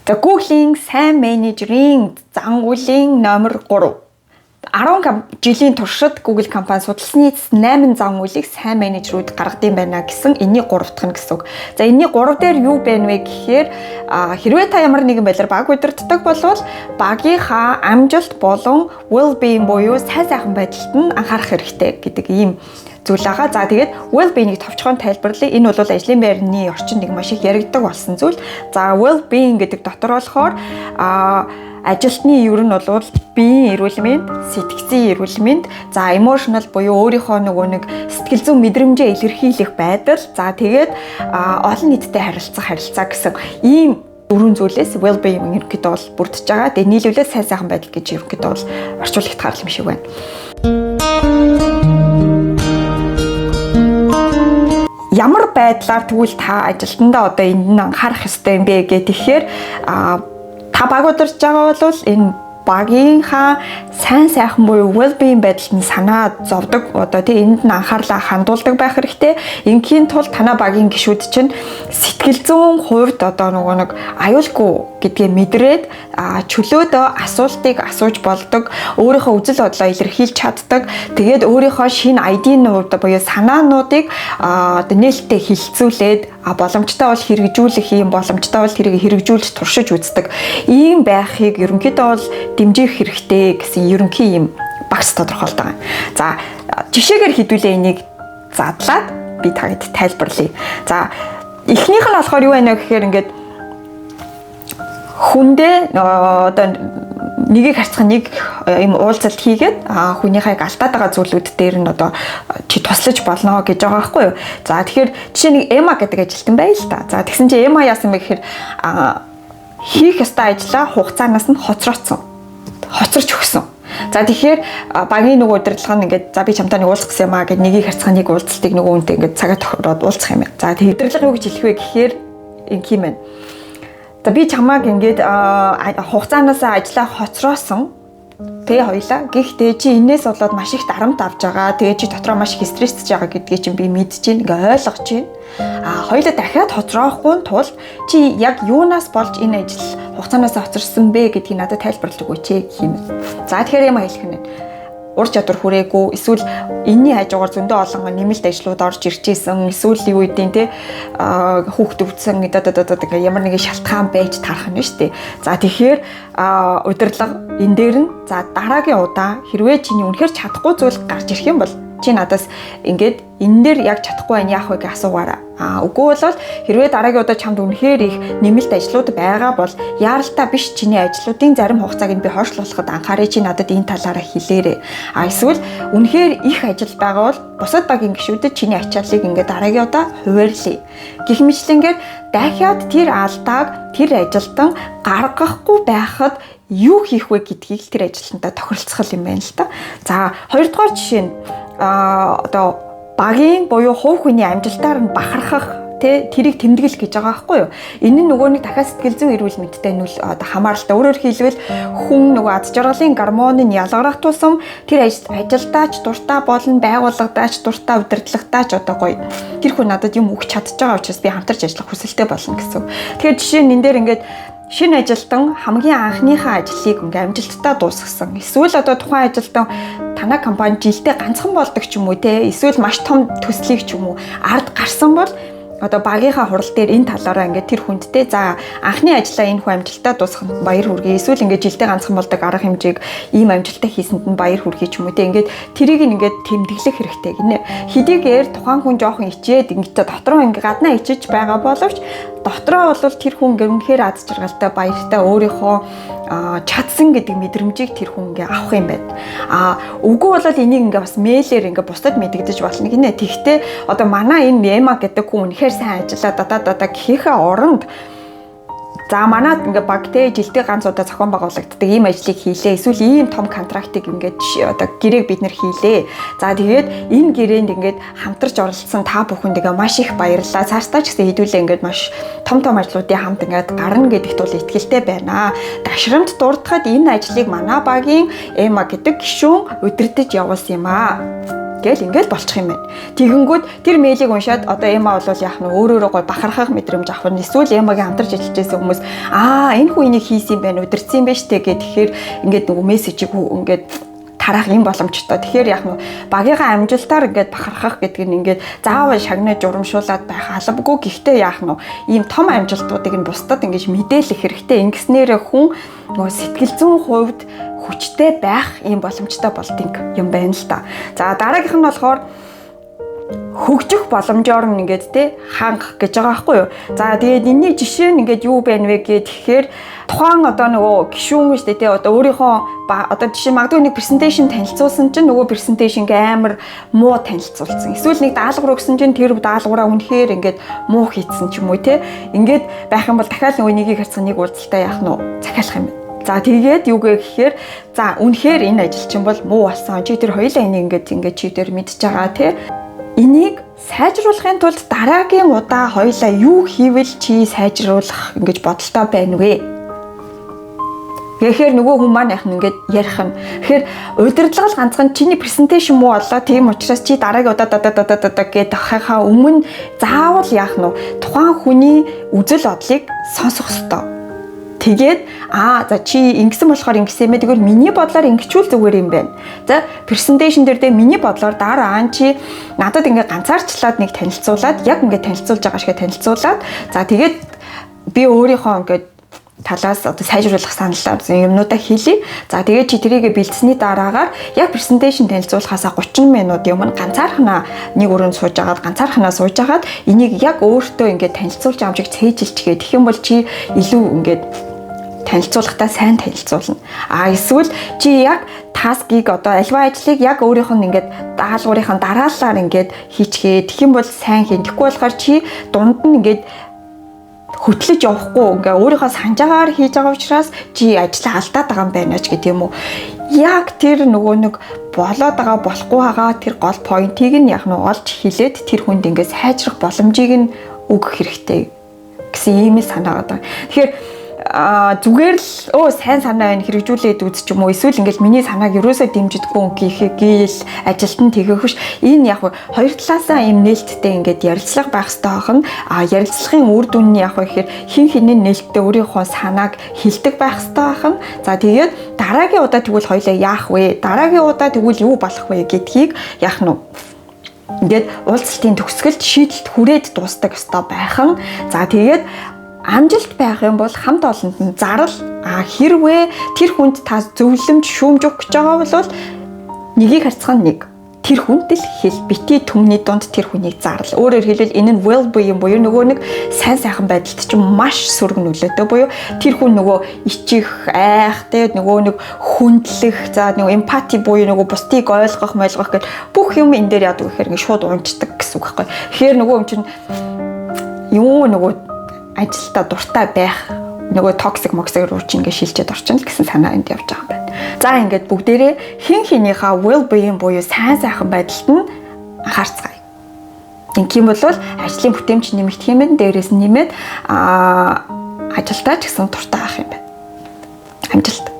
За Google-ийн сайн менежерийн зан үйлийн номер 3. 10 жилийн туршид Google компани судалсаны 8 зан үйлийг сайн менежерүүд гаргадсан байна гэсэн энэний 3 дахь нь гэсэн үг. За энэний 3 дээр юу байна вэ гэхээр хэрвээ та ямар нэгэн байдлаар баг удирддаг болвол багийнхаа амжилт болон well-being буюу сайхан байдалд нь анхаарах хэрэгтэй гэдэг ийм зүйл байгаа. За тэгээд well-being-ийг товчхон тайлбарлая. Энэ бол ажлын байрны орчинд нэг маш их яригддаг болсон зүйл. За well-being гэдэг дотор болохоор ажилтны ер нь бол биеийн эрүүл мэнд, сэтгцийн эрүүл мэнд, за emotional буюу өөрийнхөө нөгөө нэг сэтгэл зүйн мэдрэмжээ илэрхийлэх байдал, за тэгээд олон нийттэй харилцаа гэсэн ийм дөрвөн зүйлээс well-being ерөнхийдөө бол бүрдэж байгаа. Тэгээд нийлүүлээд сайхан байдал гэж ерөнхийдөө бол орчуулгад гаргал юм шиг байна. Ямар байдлаар тэгвэл та ажилтнаа одоо энд нь анхаарах ёстой юм бэ гэхээр та баг удирж байгаа бол энэ багийнхаа сайхан буюу well-being байдалд нь санаа зовдөг. Одоо тийм энд нь анхаарлаа хандуулдаг байх хэрэгтэй. Ингийн тулд танай багийн гишүүд чинь сэтгэл зүйн хувьд одоо нөгөө нэг аюулгүй гэдгээ мэдрээд чөлөөдөө асуултыг асууж болдог, өөрийнхөө үзэл бодлоо илэрхийлж чаддаг. Тэгээд өөрийнхөө шинэ ID-ийн хувьд буюу санаануудыг одоо нээлттэй хилцүүлээд боломжтой бол хэрэгжүүлэх юм, боломжтой бол тэрийг хэрэгжүүлж туршиж үздэг. Ийм байхыг ерөнхийдөө бол дэмжих хэрэгтэй гэсэн ерөнхий юм багц тодорхойлдог. За жишээгээр хэдүүлээ энийг задлаад би тагд тайлбарлая. За эхнийх нь болохоор юу байна вэ гэхээр ингээд хүндээ одоо нэгийг харьцах нэг юм уулзалт хийгээд хүнийхээ алдаад байгаа зүйлүүд дээр нь одоо чи туслаж болно гэж байгаа байхгүй юу. За тэгэхээр жишээ нэг Эма гэдэг ажилтан байл л та. За тэгсэн чи Эма яасан бэ гэхээр хийх ёстой ажлаа хугацаанаас нь хоцорч өгсөн. За тэгэхээр багийн нөгөө удирдлага нь ингээд за би чамтай нэг уулзах гэсэн юм аа гэд нэгийг харьцах нэг уулзалтыг нөгөө үнтэй ингээд цагаа тохироод уулзах юм байна. За тэгээд удирдлага юу гэж хэлэх вэ гэхээр ингэм байна. За би чамааг ингээд хугацаанаас ажлаа хоцроосон. Тэгээ хоёлаа. Гэхдээ чи энээс болоод маш их дарамт авж байгаа. Тэгээ чи дотроо маш их стрессж байгаа гэдгийг чинь би мэдэж байна. Ингээ ойлгож байна. Хоёлаа дахиад хоцроохгүй тулд чи яг юунаас болж энэ ажил хугацаанаас хоцорсон бэ гэдгийг надад тайлбарлаж өгөөч гэх юм. За тэгэхээр юм хэлэх нь ур чадвар хүрээгүй, эсвэл энэний хажуугаар зөндөө олон нэмэлт ажлууд орж ирчихсэн, эсвэл юу гэдیں те хүүхд өвдсөн гэдэг ямар нэгэн шалтгаан байж тарах нь шүү дээ. За тэгэхээр удирдлага энэ дээр нь за дараагийн удаа хэрвээ чиний үнэхээр чадахгүй зүйл гарч ирэх юм бол чи надаас ингээд энэ дээр яг чадахгүй байх яах вэ гэж асуугаарай. Үгүй бол хэрвээ дараагийн удаа чамд үнэхээр их нэмэлт ажлууд байгаа бол яаралтай биш чиний ажлуудын зарим хугацааг нь би хойшлуулахад анхаарай, чи надад энэ талаараа хэлээрэй. Эсвэл үнэхээр их ажил байгаа бол бусад багийн гишүүдэд чиний ачааллыг ингээд дараагийн удаа хуваарлая. Гэх мэтлэнгээр дахиад тэр алдааг тэр ажилтан гаргахгүй байхад юу хийх вэ гэдгийг тэр ажилтнтай тохиролцох юм байна л та. За хоёрдугаар жишээ нь одоо багийн буюу хувь хүний амжилтаар нь бахархах тэрийг тэмдэглэх гэж байгаа байхгүй юу. Энэ нь нөгөө нэг дахиад сэтгэл зүйн эрүүл мэндтэй нь одоо хамааралтай. Өөрөөр хэлбэл хүн нөгөө ад жаргалын гормоныг ялгарах тусам тэр ажилдаач дуртай болон байгууллагадаач дуртай удирдлагатаач одоо гоё тэр хүн надад юм өгч чадчих байгаа учраас би хамтарч ажиллах хүсэлтэй болно гэсэн. Тэгэхээр жишээ нь энэ дээр ингээд шинэ ажилтан хамгийн анхныхаа ажлыг ингээм амжилттай дуусгасан. Эсвэл одоо тухайн ажилтан танай компани жилдээ ганцхан болдог ч юм уу те. Эсвэл маш том төслийг ч юм уу ард гарсан бол одоо багийнхаа хурал дээр энэ талаараа ингээд тэр хүндтэй за анхны ажлаа энэ хүн амжилттай дуусгахад баяр хүргэе. Эсвэл ингээд жилдээ ганцхан болдог арга хэмжээг ийм амжилттай хийсэнд нь баяр хүргэе ч юм уу те. Ингээд тэрийг ингээд тэмдэглэх хэрэгтэй гинэ. Хэдийгээр тухайн хүн жоохон ичээд ингээд дотроо ингээд гаднаа ичиж байгаа боловч дотроо бол тэр хүн гэрнхээр ад жаргалтай баяртай өөрийнхөө чадсан гэдэг мэдрэмжийг тэр хүн ингээ авах юм байна. Үгүй бол энийг ингээ бас мэйлээр ингээ бусдад мэдэгдэж болно гинэ. Тэгвэл одоо манай энэ Эма гэдэг хүн үнэхээр сайн ажиллаа дадаа гэхээ оронд за манад ингээ багтэй жилдээ ганц удаа зохион байгуулагддаг ийм ажлыг хийлээ. Эсвэл ийм том контрактыг ингээд одоо гэрээг бид нэр хийлээ. За тэгээд энэ гэрээнд ингээд хамтарч оролцсон та бүхэнд ингээ маш их баярлалаа. Цаашдаа ч гэсэн хэдүүлээ ингээд маш том ажлуудын хамт ингээд гарна гэдэгт бол итгэлтэй байна. Дашрамт дурдахад энэ ажлыг манай багийн Эма гэдэг гишүүн удирдах явуулсан юм аа. Гэл ингээл болчих юм байна. Тэгэнгүүт тэр мэйлийг уншаад одоо Эма бол яах нь өөрөөрөө гой бахархах мэдрэмж авах нь эсвэл Эмагийн хамтарч ажиллажсэн хүмүүс энэ хүн энийг хийсэн юм байна удирдсан юм байна штэ гэхээр ингээд нөгөө мессежийг ингээд тараах юм боломжтой. Тэгэхээр яах нь багийнхаа амжилтаар ингээд бахархах гэдэг нь ингээд заавал шагнаж урамшуулад байх албагүй. Гэхдээ яах нь ийм том амжилтуудыг нь бусдад ингээд мэдээлэх хэрэгтэй. Ингэснээрээ хүн нөгөө сэтгэл зүйн хувьд хүчтэй байх ийм боломжтой болдгийг юм байна л да. За дараагийнх нь болохоор хөгжих боломжоор нь ингээд те хангах гэж байгаа байхгүй юу. За тэгээд энэний жишээ нь ингээд юу байна вэ гэхээр тухайн одоо нөгөө гишүүн шүү дээ те одоо өөрийнхөө одоо жишээ магадгүй нэг презентацийн танилцуулсан чинь нөгөө презентацийг амар муу танилцуулсан. Эсвэл нэг даалгавар өгсөн чинь тэр даалгавраа үнэхээр ингээд муу хийцэн ч юм уу те. Ингээд байх юм бол дахиад нөгөө нэгийг харьцах нэг уулзалтаа яах нь захиалах юм байна. За тэгээд юу гэхээр за үнэхээр энэ ажил чинь бол муу болсон. Чи тэр хоёулаа энийг ингээд чи тэр мэдж байгаа те. Энийг сайжруулахын тулд дараагийн удаа хоёулаа юу хийвэл чи сайжруулах ингэж бодолтой байна вэ? Тэгэхээр нөгөө хүн маань яах нь ингээд ярих нь. Тэгэхээр удирдлага ганцхан чиний презентацийн муу боллоо. Тийм учраас чи дараагийн удаа гэдэг хахаа өмнө заавал яах нь тухайн хүний үзэл бодлыг сонсох ёстой. Тэгээд за чи ингэсэн болохоор ингэсэн юм ээ. Тэгвэл миний бодлоор ингэчүүл зүгээр юм байна. За презентацийн дээр миний бодлоор дараа чи надад ингээ ганцаарчлаад нэг танилцуулаад яг ингээ танилцуулж байгаа шигэ танилцуулаад за тэгээд би өөрийнхөө ингээ талаас одоо сайжруулах саналаа юмнуудаа хэлье. За тэгээд чи тэрийгэ бэлдсэний дараагаар яг презентацийн танилцуулахаасаа 30 минут юм ганцаархнаа нэг өрөөнд сууж агаад ганцаархнаа сууж агаад энийг яг өөртөө ингээ танилцуулж амжиг цээжилчгээ. Тэгэх юм бол чи илүү ингээ танилцуулахдаа сайн танилцуулна. Эсвэл чи яг таскийг одоо альва ажлыг яг өөрийнх нь ингээд даалгаврынхаа дараалалаар ингээд хийчихээ. Тэгэх юм бол сайн хийн. Тэгэхгүй болохоор чи дунд нь ингээд хөтлөж явахгүй ингээ өөрийнхөө санджаагаар хийж байгаа учраас чи ажлаа алдаад байгаа юм байна ч гэдэг юм уу. Яг тэр нөгөө нэг болоод байгаа болохгүй байгаа тэр гол поинтыг нь яг нь олж хилээд тэр хүнд ингээ сайжрах боломжийг нь өгөх хэрэгтэй гэсэн ийм санаагаад байна. Тэгэхээр зүгээр л сайн санаа байна хэрэгжүүлээд үз ч юм уу эсвэл ингээл миний санааг ерөөсөө дэмждэггүй гээл ажилтан тэгэх биш. Энэ яг хоёр талаасаа юм нээлттэй ингээд ярилцлага байх хэрэгтэй байна. Ярилцлагын үр дүн нь яг гэхээр хин хинний нээлттэй өөрийнхөө санааг хилдэг байх хэрэгтэй байна. За тэгээд дараагийн удаа тэгвэл хоёлаа яах вэ? Дараагийн удаа тэгвэл юу болох вэ гэдгийг яах нь ингээд уулзалтын төгсгөлд шийдэлд хүрээд дуустдаг ёстой байх нь. За тэгээд амжилт байх юм бол хамт олонд нь зарал хэрвээ тэр хүнд та зөвлөмж шүүмж өгөх гэж байгаа бол нэгийг харьцах нь нэг тэр хүнд л хэл бити түмний дунд тэр хүнийг зарлал. Өөрөөр хэлбэл энэ нь well being буюу нөгөө нэг сайн сайхан байдалд ч маш сөрөг нөлөөтэй буюу тэр хүн нөгөө ичих айх тэгээд нөгөө нэг хүндлэх за нөгөө эмпати буюу нөгөө бусдыг ойлгох гэх бүх юм энэ дээр яадаг гэхээр ингэ шууд унждаг гэсэн үг байхгүй. Тэгэхээр нөгөө юм чинь юу нөгөө ажилдаа дуртай байх нөгөө токсик моксик руу чи ингээ шилжээд орчин л гэсэн санаа энд явж байгаа юм байна. За ингээд бүгдээрээ хин хинийхээ well being буюу сайн сайхан байдалд нь анхаарцгаая. Ингээм бол ажлын бүтээмж нэмэгдэх юм байна. Дээрээс нь нэмээд ажилдаа ч гэсэн дуртай байх юм байна. Амжилт.